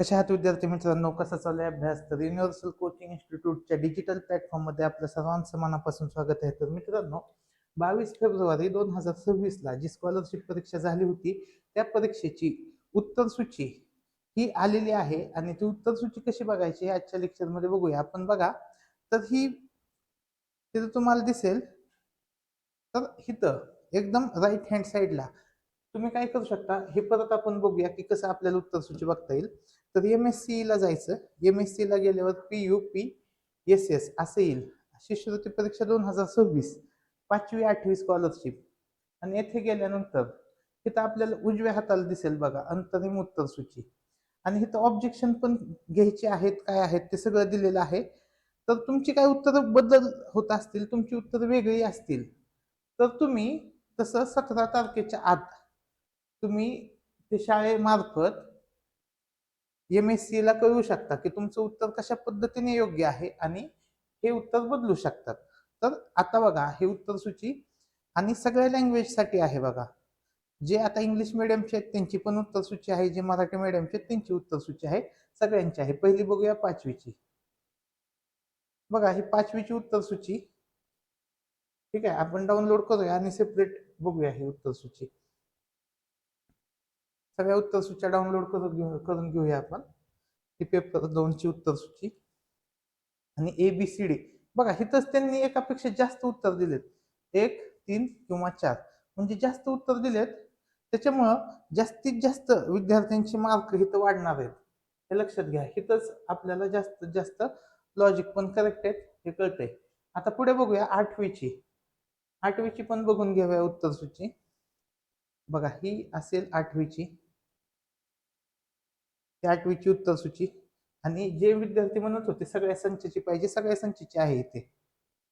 कशा आहात विद्यार्थी मित्रांनो, कसा चालू आहे अभ्यास? तर युनिव्हर्सल कोचिंग इन्स्टिट्यूटच्या डिजिटल प्लॅटफॉर्ममध्ये आपल्या सर्वांचं मनापासून स्वागत आहे. तर मित्रांनो, 22 फेब्रुवारी 2026 ला जी स्कॉलरशिप परीक्षा झाली होती, त्या परीक्षेची उत्तर सूची ही आलेली आहे आणि ती उत्तर सूची कशी बघायची हे आजच्या लेक्चरमध्ये बघूया आपण. बघा, तर ही तिथं तुम्हाला दिसेल. तर इथं एकदम राईट हँड साईडला तुम्ही काय करू शकता, हे परत आपण बघूया की कसं आपल्याला उत्तर सूची बघता येईल. तर MSc ला जायचं. MSc ला गेल्यावर PUPSS असं येईल, शिष्यवृत्ती परीक्षा 2026 5वी 8वी स्कॉलरशिप. आणि येथे गेल्यानंतर इथं आपल्याला उजव्या हाताला दिसेल बघा अंतरिम उत्तर सूची. आणि इथं ऑब्जेक्शन पण घ्यायचे आहेत, काय आहेत ते सगळं दिलेलं आहे. तर तुमची काय उत्तर बदल होत असतील, तुमची उत्तर वेगळी असतील, तर तुम्ही तसं 17 तारखेच्या आत तुम्ही ते शाळेमार्फत MSc ला कळवू शकता की तुमचं उत्तर कशा पद्धतीने योग्य आहे आणि हे उत्तर बदलू शकतात. तर आता बघा, हे उत्तर सूची आणि सगळ्या लँग्वेज साठी आहे बघा. जे आता इंग्लिश मिडियमचे आहेत त्यांची पण उत्तर सूची आहे, जे मराठी मिडियमचे आहेत त्यांची उत्तर सूची आहे, सगळ्यांची आहे. पहिली बघूया 5वीची. बघा, ही 5वीची उत्तर सूची. ठीक आहे, आपण डाउनलोड करूया आणि सेपरेट बघूया ही उत्तर सूची. सगळ्या उत्तर सूच्या डाउनलोड करून घेऊया आपण. ही पेपर 2 ची उत्तर सूची आणि ABCD. बघा, इथंच त्यांनी एकापेक्षा जास्त उत्तर दिलेत, 1 3 किंवा 4, म्हणजे जास्त उत्तर दिलेत. त्याच्यामुळं जास्तीत जास्त विद्यार्थ्यांचे मार्क इथं वाढणार आहेत, हे लक्षात घ्या. इथंच आपल्याला जास्तीत जास्त लॉजिक पण करेक्ट आहेत हे कळतंय. आता पुढे बघूया 8वीची. 8वीची पण बघून घेऊया उत्तर सूची. बघा, ही असेल 8वीची. 8वीची उत्तर सूची. आणि जे विद्यार्थी म्हणत होते सगळ्या संचाची पाहिजे, सगळ्या संचाची आहे इथे.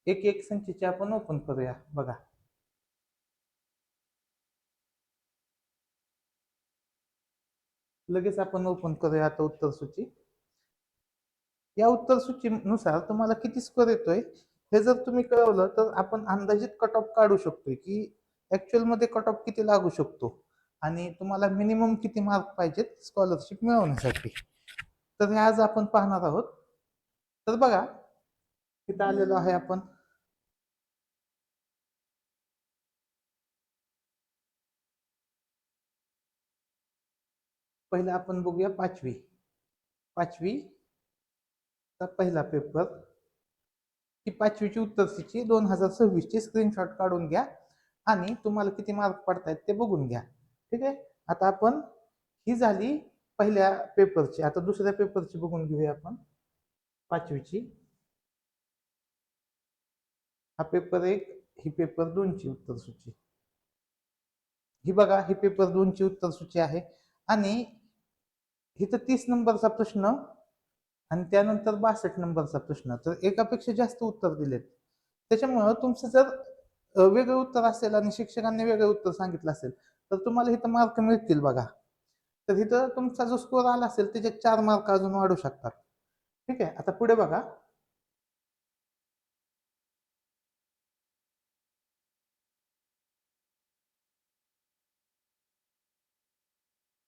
एक एक संचाची आपण ओपन करूया. बघा, लगेच आपण ओपन करूया आता उत्तर सूची. या उत्तर सूचीनुसार तुम्हाला किती स्कोअर येतोय हे जर तुम्ही कळवलं तर आपण अंदाजित कट ऑफ काढू शकतोय की ऍक्च्युअल मध्ये कट ऑफ किती लागू शकतो आणि तुम्हाला मिनिमम किती मार्क पाहिजेत स्कॉलरशिप मिळवण्यासाठी. तर हे आज आपण पाहणार आहोत. तर बघा, इथं आलेलो आहे आपण. पहिला आपण बघूया 5वी. 5वी पहिला पेपर. ही 5वीची उत्तर सूची 2026 ची स्क्रीनशॉट काढून घ्या आणि तुम्हाला किती मार्क पडतायत ते बघून घ्या. ठीक आहे, आता आपण ही झाली पहिल्या पेपरची. आता दुसऱ्या पेपरची बघून घेऊया आपण. 5वीची. हा पेपर 1, ही पेपर 2 ची उत्तर सूची. ही बघा, ही पेपर 2 ची उत्तर सूची आहे आणि इथं 30 नंबरचा प्रश्न आणि त्यानंतर 62 नंबरचा प्रश्न. तर एकापेक्षा जास्त उत्तर दिलेत. त्याच्यामुळं तुमचं जर वेगळं उत्तर असेल आणि शिक्षकांनी वेगळं उत्तर सांगितलं असेल तर तुम्हाला इथं मार्क मिळतील बघा. तर इथं तुमचा जो स्कोअर आला असेल त्याच्यात 4 मार्क अजून वाढू शकतात. ठीक आहे, आता पुढे बघा.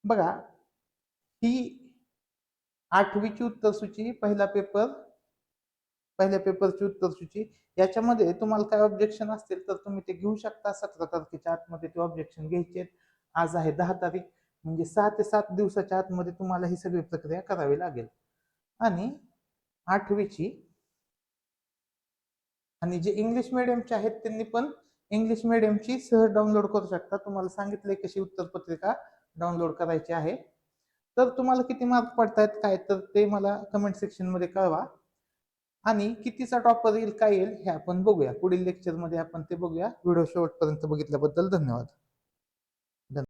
बघा, ही 8वीची उत्तर सूची, पहिला पेपर, पहिल्या पेपरची उत्तर सूची. याच्यामध्ये तुम्हाला काय ऑब्जेक्शन असतील तर तुम्ही ते घेऊ शकता. 17 तारखेच्या आतमध्ये ते ऑब्जेक्शन घ्यायचे. आज आहे 10 तारीख, म्हणजे 6 ते 7 दिवसाच्या आतमध्ये तुम्हाला ही सगळी प्रक्रिया करावी लागेल. आणि 8वीची आणि जे इंग्लिश मिडियमचे आहेत त्यांनी पण इंग्लिश मिडियमची सहज डाउनलोड करू शकता. तुम्हाला सांगितलंय कशी उत्तरपत्रिका डाउनलोड करायची आहे. तर तुम्हाला किती मार्क पडतायत काय, तर ते मला कमेंट सेक्शन मध्ये कळवा. आणि कितीचा टॉपर येईल काय येईल हे आपण बघूया पुढील लेक्चर मध्ये. आपण ते बघूया. व्हिडिओ शेवटपर्यंत बघितल्याबद्दल धन्यवाद.